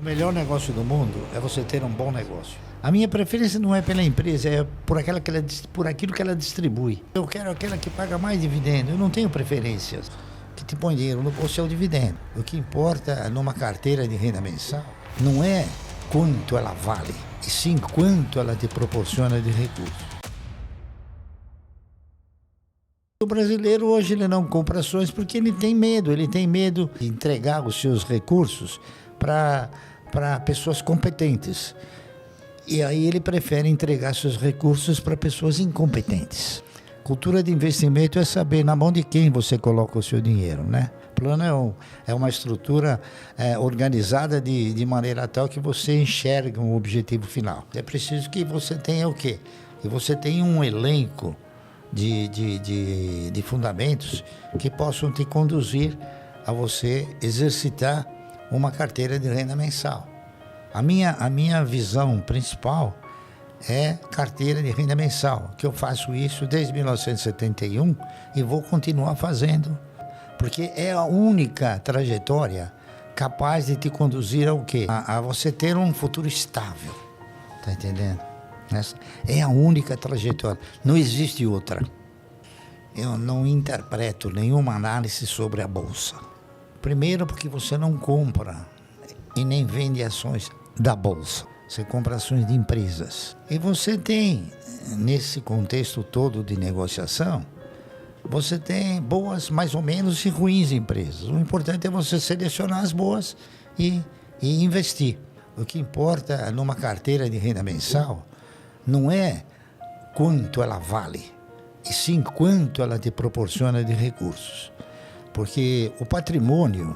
melhor negócio do mundo é você ter um bom negócio. A minha preferência não é pela empresa, é por aquilo que ela distribui. Eu quero aquela que paga mais dividendo, eu não tenho preferências. O que te põe dinheiro no bolso é o dividendo. O que importa numa carteira de renda mensal não é quanto ela vale, e sim quanto ela te proporciona de recursos. O brasileiro hoje ele não compra ações porque ele tem medo de entregar os seus recursos para pessoas competentes. E aí ele prefere entregar seus recursos para pessoas incompetentes. Cultura de investimento é saber na mão de quem você coloca o seu dinheiro, né? O plano é uma estrutura organizada de maneira tal que você enxerga um objetivo final. É preciso que você tenha o quê? Que você tenha um elenco de fundamentos que possam te conduzir a você exercitar uma carteira de renda mensal. A minha visão principal é carteira de renda mensal, que eu faço isso desde 1971 e vou continuar fazendo, porque é a única trajetória capaz de te conduzir ao quê? A você ter um futuro estável, tá entendendo? Essa é a única trajetória, não existe outra. Eu não interpreto nenhuma análise sobre a bolsa. Primeiro porque você não compra e nem vende ações da bolsa. Você compra ações de empresas. E você tem, nesse contexto todo de negociação, você tem boas, mais ou menos, e ruins empresas. O importante é você selecionar as boas e investir. O que importa numa carteira de renda mensal não é quanto ela vale, e sim quanto ela te proporciona de recursos. Porque o patrimônio,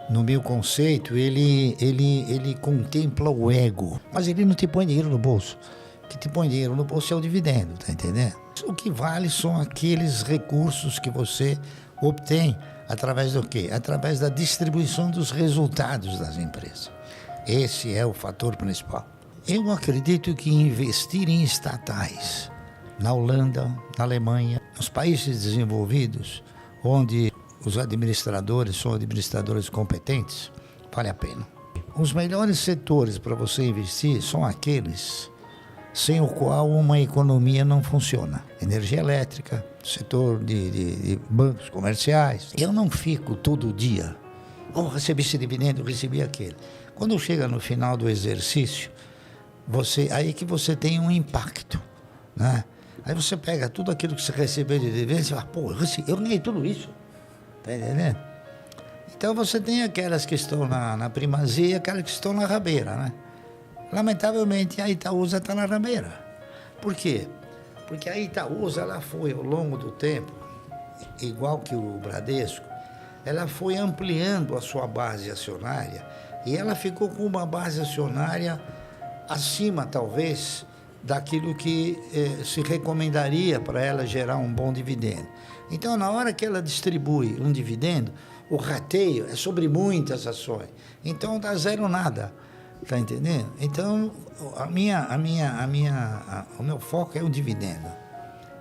no meu conceito, ele contempla o ego, mas ele não te põe dinheiro no bolso. O que te põe dinheiro no bolso é o dividendo, tá entendendo? O que vale são aqueles recursos que você obtém através do quê? Através da distribuição dos resultados das empresas. Esse é o fator principal. Eu acredito que investir em estatais, na Holanda, na Alemanha, nos países desenvolvidos, onde os administradores são administradores competentes, vale a pena. Os melhores setores para você investir são aqueles sem o qual uma economia não funciona. Energia elétrica, setor de bancos comerciais. Eu não fico todo dia, recebi esse dividendo, recebi aquele. Quando chega no final do exercício, aí que você tem um impacto, né? Aí você pega tudo aquilo que você recebeu de dividendo e fala, eu ganhei tudo isso. Tá entendendo? Então você tem aquelas que estão na primazia e aquelas que estão na rabeira, né? Lamentavelmente a Itaúsa está na rabeira. Por quê? Porque a Itaúsa, ela foi ao longo do tempo, igual que o Bradesco, ela foi ampliando a sua base acionária e ela ficou com uma base acionária acima, talvez, daquilo que se recomendaria para ela gerar um bom dividendo. Então, na hora que ela distribui um dividendo, o rateio é sobre muitas ações. Então, dá zero nada. Tá entendendo? Então, o meu foco é o dividendo.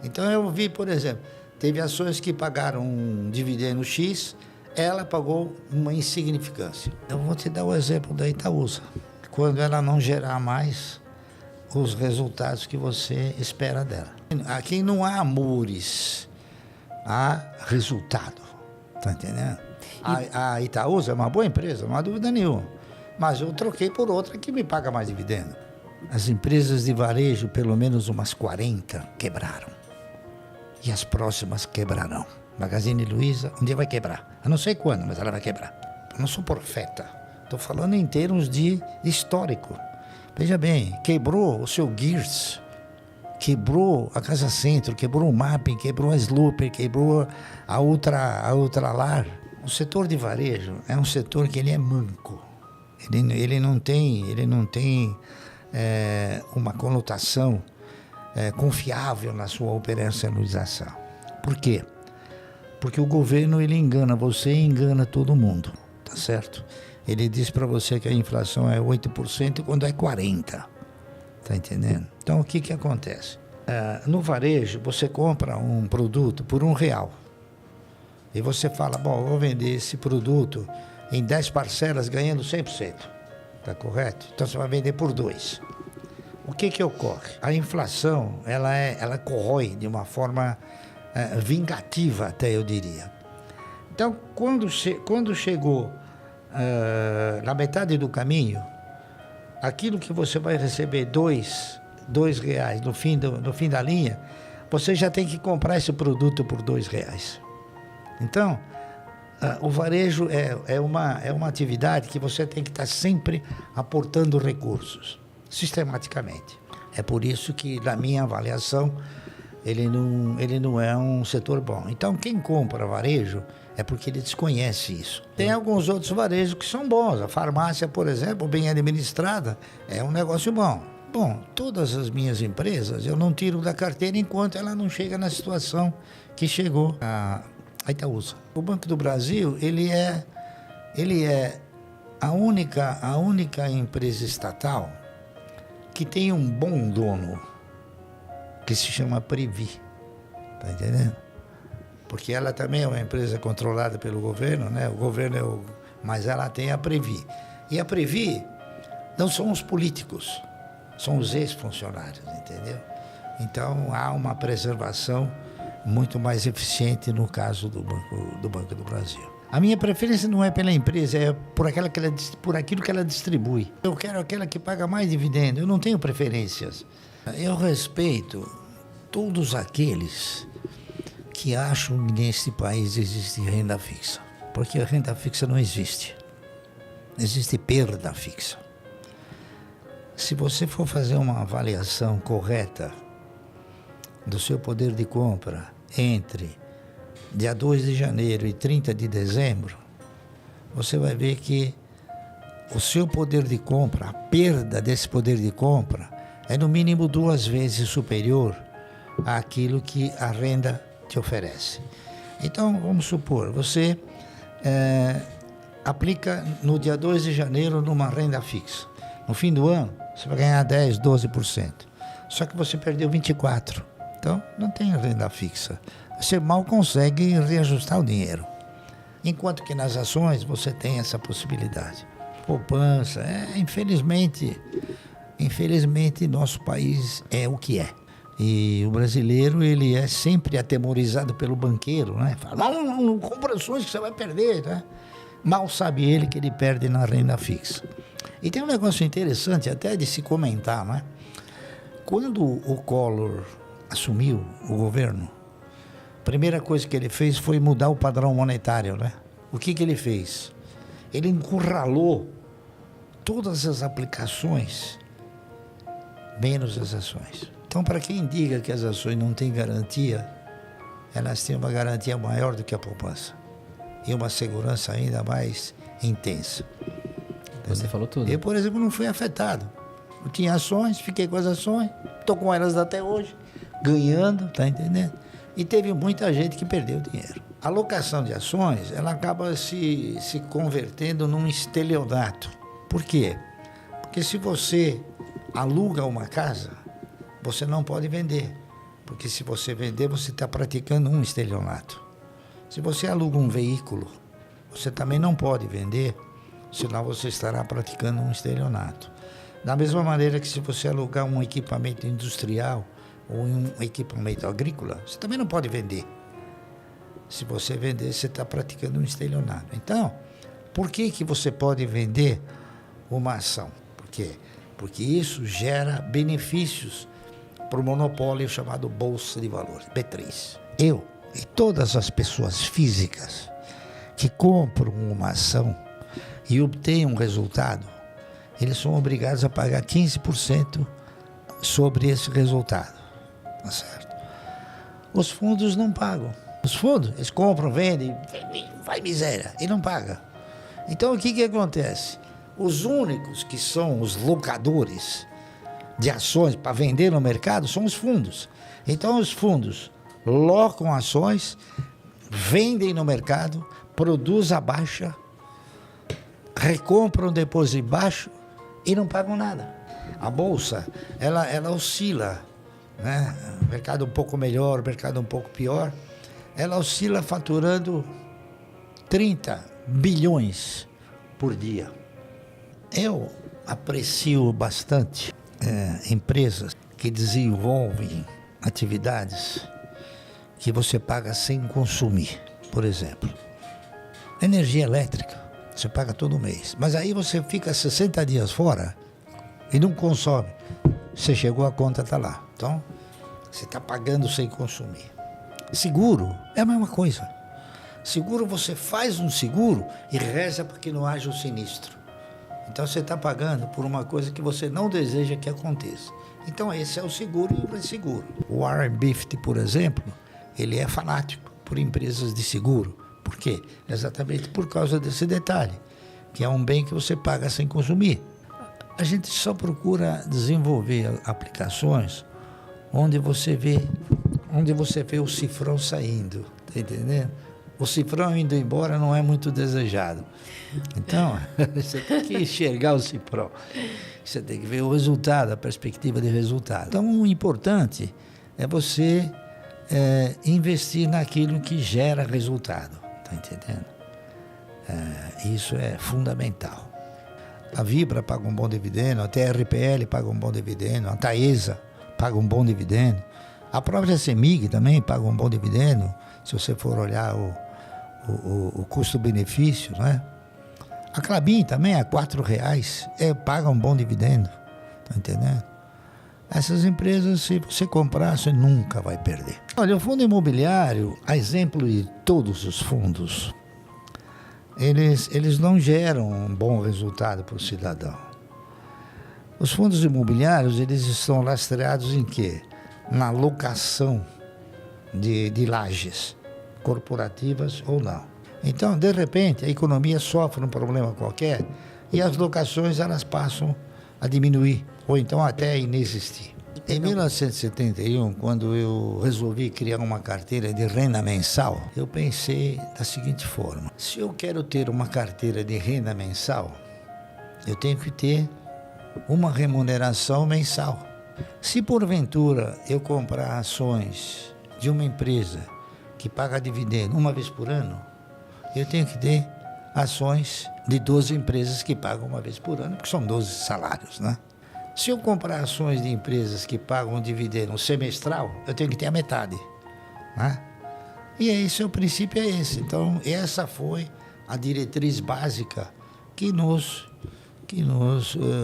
Então, eu vi, por exemplo, teve ações que pagaram um dividendo X, ela pagou uma insignificância. Eu vou te dar o exemplo da Itaúsa. Quando ela não gerar mais os resultados que você espera dela. Aqui não há amores, há resultado. Tá entendendo? A Itaúsa é uma boa empresa, não há dúvida nenhuma. Mas eu troquei por outra que me paga mais dividendo. As empresas de varejo, pelo menos umas 40, quebraram. E as próximas quebrarão. Magazine Luiza, um dia vai quebrar. Eu não sei quando, mas ela vai quebrar. Eu não sou profeta. Estou falando em termos de histórico. Veja bem, quebrou o seu Gears, quebrou a Casa Centro, quebrou o Mapping, quebrou a Slooper, quebrou a Ultralar. O setor de varejo é um setor que ele é manco. Ele não tem uma conotação confiável na sua operacionalização. Por quê? Porque o governo ele engana você e engana todo mundo, tá certo? Ele diz para você que a inflação é 8% quando é 40%. Tá entendendo? Então, o que acontece? No varejo, você compra um produto por R$1. E você fala, vou vender esse produto em 10 parcelas ganhando 100%. tá correto? Então você vai vender por 2. O que ocorre? A inflação, ela corrói de uma forma vingativa, até eu diria. Então, quando chegou na metade do caminho, aquilo que você vai receber R$2 no fim da linha, você já tem que comprar esse produto por R$2. Então, o varejo é uma atividade que você tem que estar sempre aportando recursos, sistematicamente. É por isso que, na minha avaliação, ele não é um setor bom. Então, quem compra varejo é porque ele desconhece isso. Tem alguns outros varejos que são bons. A farmácia, por exemplo, bem administrada, é um negócio bom. Bom, todas as minhas empresas eu não tiro da carteira enquanto ela não chega na situação que chegou a Itaúsa. O Banco do Brasil, ele é a única empresa estatal que tem um bom dono, que se chama Previ. Tá entendendo? Porque ela também é uma empresa controlada pelo governo, né? O governo mas ela tem a Previ. E a Previ não são os políticos, são os ex-funcionários, entendeu? Então há uma preservação muito mais eficiente no caso do Banco do Brasil. A minha preferência não é pela empresa, é por aquilo que ela distribui. Eu quero aquela que paga mais dividendo, eu não tenho preferências. Eu respeito todos aqueles que acham que nesse país existe renda fixa. Porque a renda fixa não existe. Existe perda fixa. Se você for fazer uma avaliação correta do seu poder de compra entre dia 2 de janeiro e 30 de dezembro, você vai ver que o seu poder de compra, a perda desse poder de compra, é no mínimo 2 vezes superior àquilo que a renda te oferece. Então, vamos supor, você aplica no dia 2 de janeiro numa renda fixa. No fim do ano, você vai ganhar 10%, 12%. Só que você perdeu 24%. Então, não tem renda fixa. Você mal consegue reajustar o dinheiro. Enquanto que nas ações, você tem essa possibilidade. Poupança, infelizmente, nosso país é o que é. E o brasileiro, ele é sempre atemorizado pelo banqueiro, né? Fala, não compra ações que você vai perder, né? Mal sabe ele que ele perde na renda fixa. E tem um negócio interessante até de se comentar, né? Quando o Collor assumiu o governo, a primeira coisa que ele fez foi mudar o padrão monetário, né? O que ele fez? Ele encurralou todas as aplicações, menos as ações. Então, para quem diga que as ações não têm garantia, elas têm uma garantia maior do que a poupança. E uma segurança ainda mais intensa. Você falou tudo. Eu, por exemplo, não fui afetado. Eu tinha ações, fiquei com as ações, estou com elas até hoje, ganhando, tá entendendo? E teve muita gente que perdeu dinheiro. A alocação de ações, ela acaba se convertendo num estelionato. Por quê? Porque se você aluga uma casa, você não pode vender. Porque se você vender, você está praticando um estelionato. Se você aluga um veículo, você também não pode vender, senão você estará praticando um estelionato. Da mesma maneira que se você alugar um equipamento industrial ou um equipamento agrícola, você também não pode vender. Se você vender, você está praticando um estelionato. Então, por que você pode vender uma ação? Por quê? Porque isso gera benefícios para o monopólio chamado Bolsa de Valores, B3. Eu e todas as pessoas físicas que compram uma ação e obtêm um resultado, eles são obrigados a pagar 15% sobre esse resultado. Tá certo? Os fundos não pagam. Os fundos, eles compram, vendem, vai miséria, e não pagam. Então, o que acontece? Os únicos que são os locadores de ações para vender no mercado são os fundos. Então, os fundos locam ações, vendem no mercado, produzem a baixa, recompram depois de baixo e não pagam nada. A bolsa, ela oscila, né? Mercado um pouco melhor, mercado um pouco pior. Ela oscila faturando 30 bilhões por dia. Eu aprecio bastante empresas que desenvolvem atividades que você paga sem consumir. Por exemplo, energia elétrica, você paga todo mês. Mas aí você fica 60 dias fora e não consome. Você chegou, a conta está lá. Então, você está pagando sem consumir. Seguro é a mesma coisa. Seguro, você faz um seguro e reza para que não haja um sinistro. Então você está pagando por uma coisa que você não deseja que aconteça. Então esse é o seguro e o resseguro. O Warren Buffett, por exemplo, ele é fanático por empresas de seguro. Por quê? Exatamente por causa desse detalhe, que é um bem que você paga sem consumir. A gente só procura desenvolver aplicações onde você vê o cifrão saindo, tá entendendo? O cifrão indo embora não é muito desejado. Então, você tem que enxergar o cifrão. Você tem que ver o resultado, a perspectiva de resultado. Então, o importante é você investir naquilo que gera resultado. Está entendendo? Isso é fundamental. A Vibra paga um bom dividendo, a TRPL paga um bom dividendo, a Taesa paga um bom dividendo, a própria CEMIG também paga um bom dividendo, se você for olhar o custo-benefício, né? A Klabin também, a R$4, paga um bom dividendo, tá entendendo? Essas empresas, se você comprar, você nunca vai perder. Olha, o fundo imobiliário, a exemplo de todos os fundos, eles não geram um bom resultado para o cidadão. Os fundos imobiliários, eles estão lastreados em quê? Na locação de lajes, corporativas ou não. Então, de repente, a economia sofre um problema qualquer e as locações elas passam a diminuir ou então até a inexistir. Em 1971, quando eu resolvi criar uma carteira de renda mensal, eu pensei da seguinte forma: se eu quero ter uma carteira de renda mensal, eu tenho que ter uma remuneração mensal. Se porventura eu comprar ações de uma empresa que paga dividendo uma vez por ano, eu tenho que ter ações de 12 empresas que pagam uma vez por ano, porque são 12 salários, né? Se eu comprar ações de empresas que pagam um dividendo semestral, eu tenho que ter a metade, né? E esse, o princípio é esse. Então, essa foi a diretriz básica que nos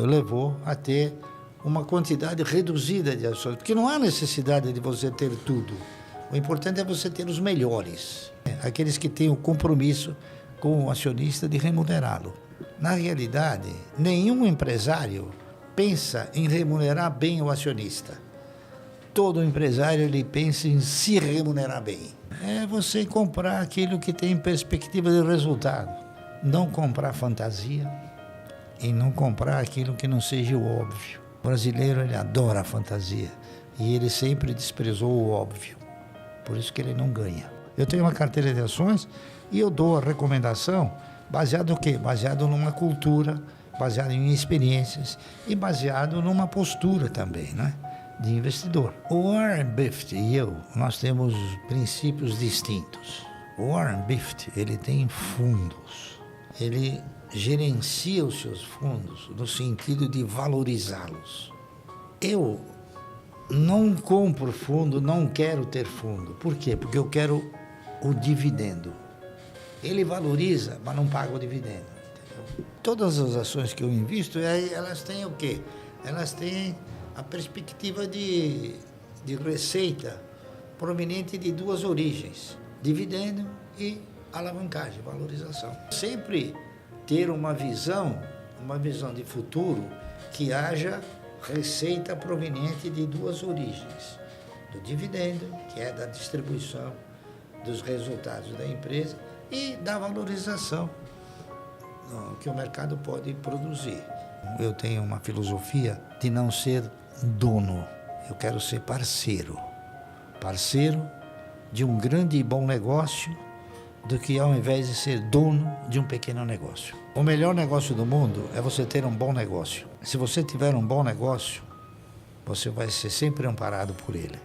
levou a ter uma quantidade reduzida de ações, porque não há necessidade de você ter tudo. O importante é você ter os melhores, aqueles que têm o compromisso com o acionista de remunerá-lo. Na realidade, nenhum empresário pensa em remunerar bem o acionista. Todo empresário ele pensa em se remunerar bem. É você comprar aquilo que tem perspectiva de resultado. Não comprar fantasia e não comprar aquilo que não seja o óbvio. O brasileiro ele adora a fantasia e ele sempre desprezou o óbvio. Por isso que ele não ganha. Eu tenho uma carteira de ações e eu dou a recomendação baseado no quê? Baseado numa cultura, baseado em experiências e baseado numa postura também, né? De investidor. O Warren Buffett e eu, nós temos princípios distintos. O Warren Buffett, ele tem fundos. Ele gerencia os seus fundos no sentido de valorizá-los. Eu não compro fundo, não quero ter fundo. Por quê? Porque eu quero o dividendo. Ele valoriza, mas não paga o dividendo. Entendeu? Todas as ações que eu invisto, elas têm o quê? Elas têm a perspectiva de receita proveniente de duas origens: dividendo e alavancagem, valorização. Sempre ter uma visão de futuro que haja receita proveniente de duas origens: do dividendo, que é da distribuição dos resultados da empresa, e da valorização que o mercado pode produzir. Eu tenho uma filosofia de não ser dono, eu quero ser parceiro de um grande e bom negócio, do que ao invés de ser dono de um pequeno negócio. O melhor negócio do mundo é você ter um bom negócio. Se você tiver um bom negócio, você vai ser sempre amparado por ele.